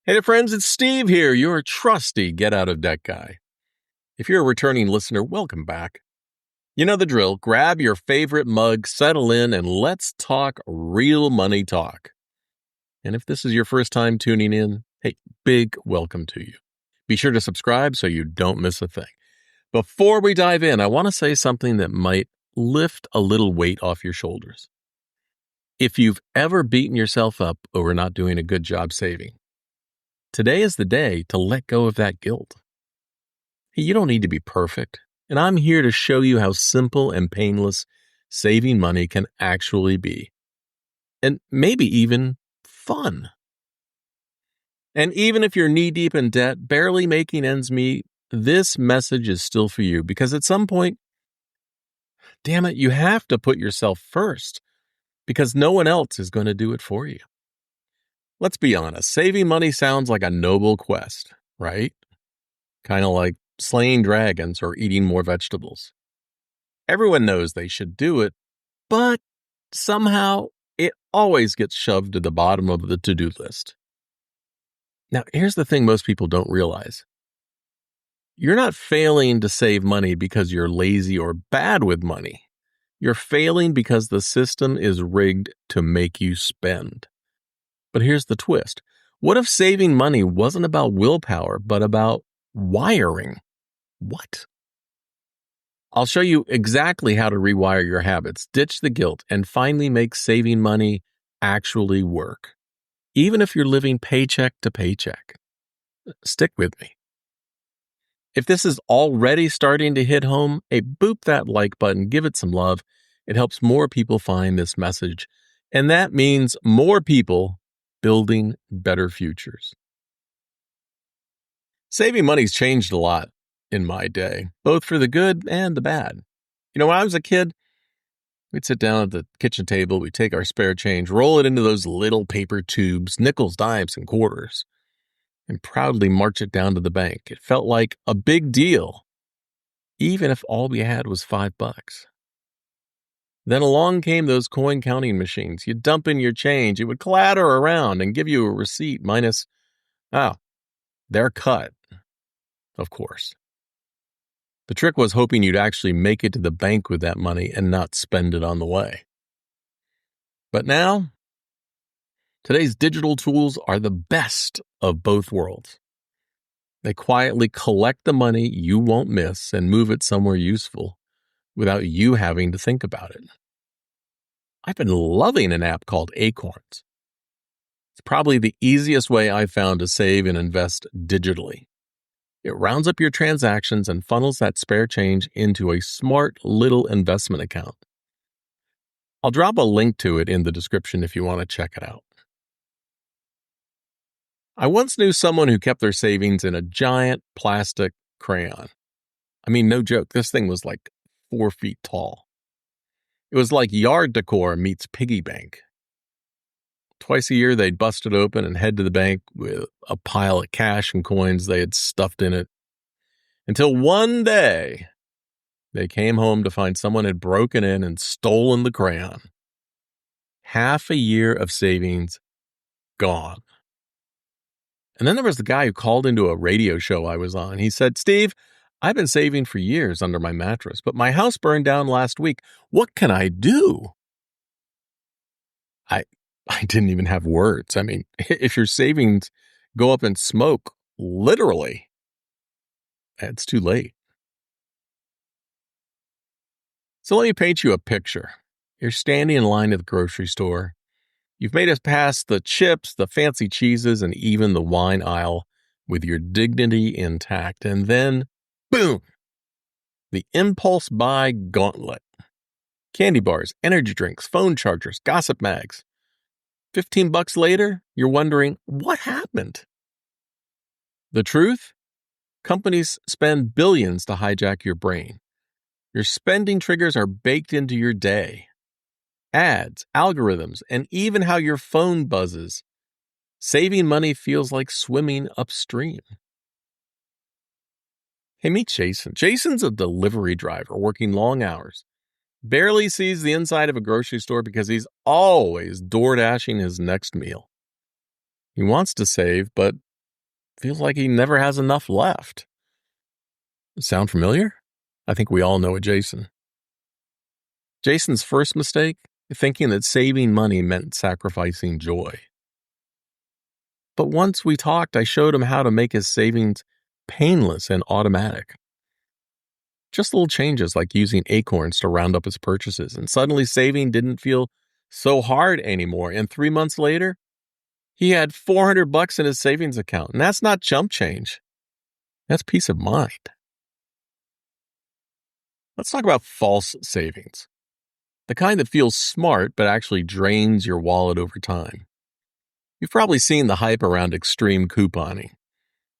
Hey there, friends, it's Steve here, your trusty Get Out of Debt guy. If you're a returning listener, welcome back. You know the drill. Grab your favorite mug, settle in, and let's talk real money talk. And if this is your first time tuning in, hey, big welcome to you. Be sure to subscribe so you don't miss a thing. Before we dive in, I want to say something that might lift a little weight off your shoulders. If you've ever beaten yourself up over not doing a good job saving, today is the day to let go of that guilt. Hey, you don't need to be perfect, and I'm here to show you how simple and painless saving money can actually be, and maybe even fun. And even if you're knee-deep in debt, barely making ends meet, this message is still for you, because at some point, damn it, you have to put yourself first, because no one else is going to do it for you. Let's be honest, saving money sounds like a noble quest, right? Kind of like slaying dragons or eating more vegetables. Everyone knows they should do it, but somehow it always gets shoved to the bottom of the to-do list. Now, here's the thing most people don't realize. You're not failing to save money because you're lazy or bad with money. You're failing because the system is rigged to make you spend. But here's the twist. What if saving money wasn't about willpower, but about wiring? What? I'll show you exactly how to rewire your habits, ditch the guilt, and finally make saving money actually work, even if you're living paycheck to paycheck. Stick with me. If this is already starting to hit home, boop that like button, give it some love. It helps more people find this message, and that means more people building better futures. Saving money's changed a lot in my day, both for the good and the bad. You know, when I was a kid, we'd sit down at the kitchen table, we'd take our spare change, roll it into those little paper tubes, nickels, dimes, and quarters, and proudly march it down to the bank. It felt like a big deal, even if all we had was $5. Then along came those coin counting machines. You'd dump in your change, it would clatter around and give you a receipt minus, their cut, of course. The trick was hoping you'd actually make it to the bank with that money and not spend it on the way. But now, today's digital tools are the best of both worlds. They quietly collect the money you won't miss and move it somewhere useful without you having to think about it. I've been loving an app called Acorns. It's probably the easiest way I've found to save and invest digitally. It rounds up your transactions and funnels that spare change into a smart little investment account. I'll drop a link to it in the description if you want to check it out. I once knew someone who kept their savings in a giant plastic crayon. I mean, no joke, this thing was like 4 feet tall. It was like yard decor meets piggy bank. Twice a year, they'd bust it open and head to the bank with a pile of cash and coins they had stuffed in it. Until one day, they came home to find someone had broken in and stolen the crayon. Half a year of savings gone. And then there was the guy who called into a radio show I was on. He said, "Steve, I've been saving for years under my mattress, but my house burned down last week. What can I do?" I didn't even have words. I mean, if your savings go up in smoke, literally, it's too late. So let me paint you a picture. You're standing in line at the grocery store. You've made it past the chips, the fancy cheeses, and even the wine aisle with your dignity intact. And then, boom, the impulse buy gauntlet. Candy bars, energy drinks, phone chargers, gossip mags. $15 later, you're wondering, what happened? The truth? Companies spend billions to hijack your brain. Your spending triggers are baked into your day. Ads, algorithms, and even how your phone buzzes. Saving money feels like swimming upstream. Hey, meet Jason. Jason's a delivery driver working long hours. Barely sees the inside of a grocery store because he's always door dashing his next meal. He wants to save, but feels like he never has enough left. Sound familiar? I think we all know a Jason. Jason's first mistake, thinking that saving money meant sacrificing joy. But once we talked, I showed him how to make his savings painless and automatic. Just little changes like using Acorns to round up his purchases, and suddenly saving didn't feel so hard anymore. And 3 months later, he had $400 in his savings account. And that's not chump change. That's peace of mind. Let's talk about false savings. The kind that feels smart but actually drains your wallet over time. You've probably seen the hype around extreme couponing.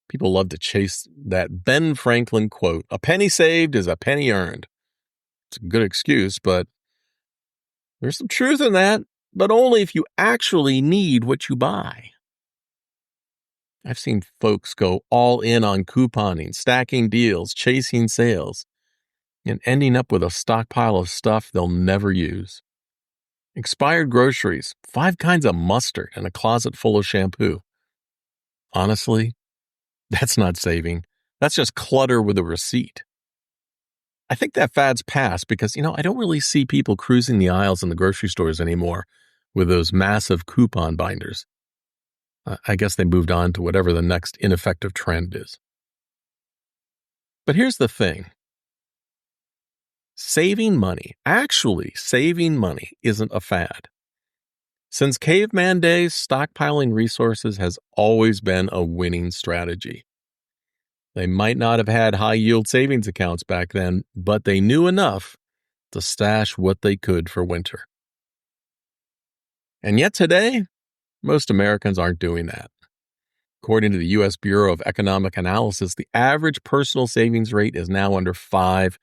People love to chase that Ben Franklin quote, "A penny saved is a penny earned." It's a good excuse, but there's some truth in that, but only if you actually need what you buy. I've seen folks go all in on couponing, stacking deals, chasing sales, and ending up with a stockpile of stuff they'll never use. Expired groceries, 5 kinds of mustard, and a closet full of shampoo. Honestly, that's not saving. That's just clutter with a receipt. I think that fad's passed because, I don't really see people cruising the aisles in the grocery stores anymore with those massive coupon binders. I guess they moved on to whatever the next ineffective trend is. But here's the thing. Actually saving money isn't a fad. Since caveman days, stockpiling resources has always been a winning strategy. They might not have had high-yield savings accounts back then, but they knew enough to stash what they could for winter. And yet today, most Americans aren't doing that. According to the U.S. Bureau of Economic Analysis, the average personal savings rate is now under 5%.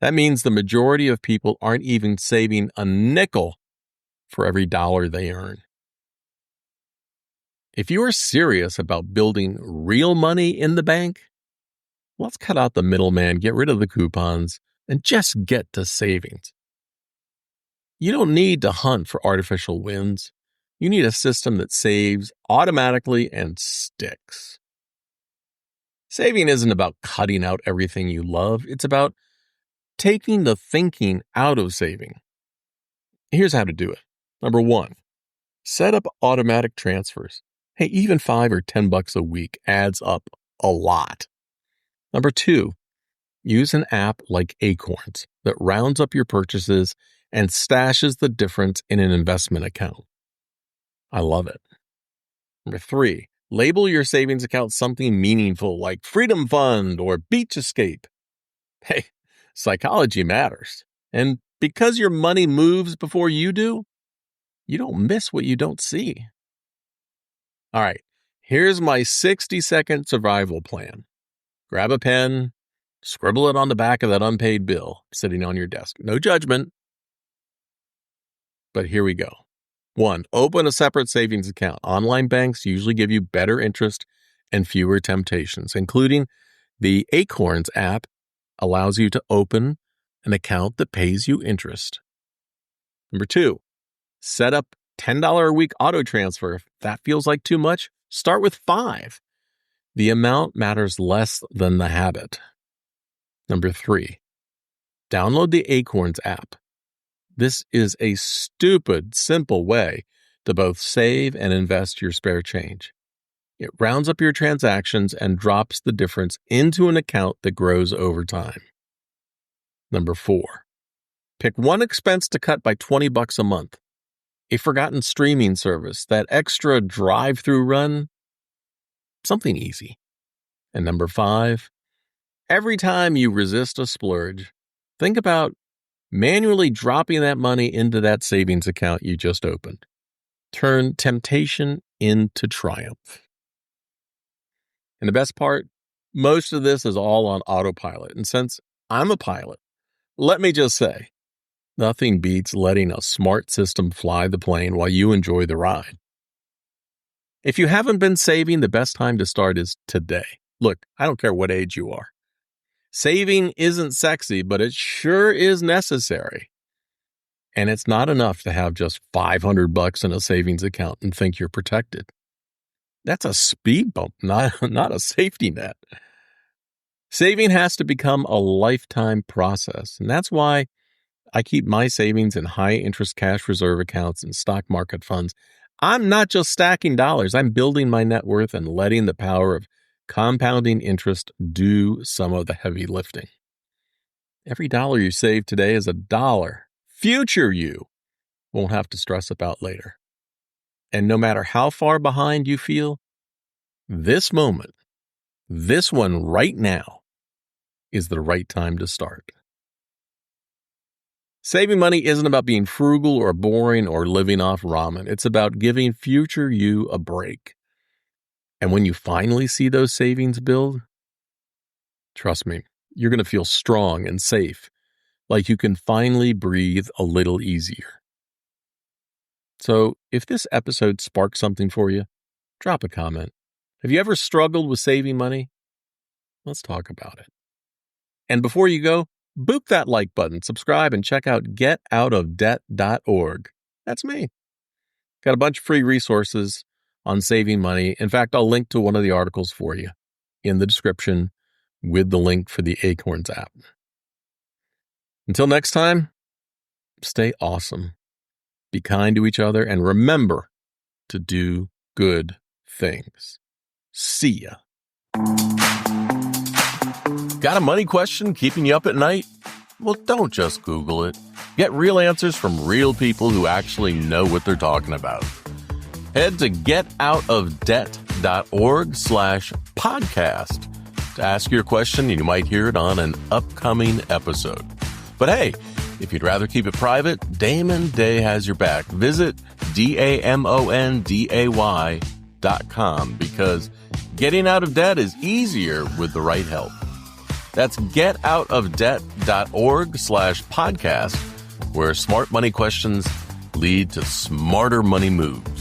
That means the majority of people aren't even saving a nickel for every dollar they earn. If you are serious about building real money in the bank, let's cut out the middleman, get rid of the coupons, and just get to savings. You don't need to hunt for artificial wins. You need a system that saves automatically and sticks. Saving isn't about cutting out everything you love. It's about taking the thinking out of saving. Here's how to do it. Number 1, set up automatic transfers. Hey, even $5 or $10 a week adds up a lot. Number 2, use an app like Acorns that rounds up your purchases and stashes the difference in an investment account. I love it. Number 3, label your savings account something meaningful like Freedom Fund or Beach Escape. Hey, psychology matters. And because your money moves before you do, you don't miss what you don't see. All right, here's my 60-second survival plan. Grab a pen, scribble it on the back of that unpaid bill sitting on your desk. No judgment. But here we go. 1, open a separate savings account. Online banks usually give you better interest and fewer temptations, including the Acorns app allows you to open an account that pays you interest. Number 2, set up $10 a week auto transfer. If that feels like too much, start with 5. The amount matters less than the habit. Number 3, download the Acorns app. This is a stupid, simple way to both save and invest your spare change. It rounds up your transactions and drops the difference into an account that grows over time. Number 4, pick one expense to cut by $20 a month. A forgotten streaming service, that extra drive-through run, something easy. And number 5, every time you resist a splurge, think about manually dropping that money into that savings account you just opened. Turn temptation into triumph. And the best part, most of this is all on autopilot. And since I'm a pilot, let me just say, nothing beats letting a smart system fly the plane while you enjoy the ride. If you haven't been saving, the best time to start is today. Look, I don't care what age you are. Saving isn't sexy, but it sure is necessary. And it's not enough to have just $500 in a savings account and think you're protected. That's a speed bump, not a safety net. Saving has to become a lifetime process, and that's why I keep my savings in high-interest cash reserve accounts and stock market funds. I'm not just stacking dollars. I'm building my net worth and letting the power of compounding interest do some of the heavy lifting. Every dollar you save today is a dollar future you won't have to stress about later. And no matter how far behind you feel, this moment, this one right now, is the right time to start. Saving money isn't about being frugal or boring or living off ramen. It's about giving future you a break. And when you finally see those savings build, trust me, you're going to feel strong and safe, like you can finally breathe a little easier. So if this episode sparked something for you, drop a comment. Have you ever struggled with saving money? Let's talk about it. And before you go, boop that like button, subscribe, and check out getoutofdebt.org. That's me. Got a bunch of free resources on saving money. In fact, I'll link to one of the articles for you in the description with the link for the Acorns app. Until next time, stay awesome, be kind to each other, and remember to do good things. See ya. Got a money question keeping you up at night? Well, don't just Google it. Get real answers from real people who actually know what they're talking about. Head to getoutofdebt.org/podcast to ask your question, and you might hear it on an upcoming episode. But hey, if you'd rather keep it private, Damon Day has your back. Visit DAMONDAY.com because getting out of debt is easier with the right help. That's getoutofdebt.org/podcast, where smart money questions lead to smarter money moves.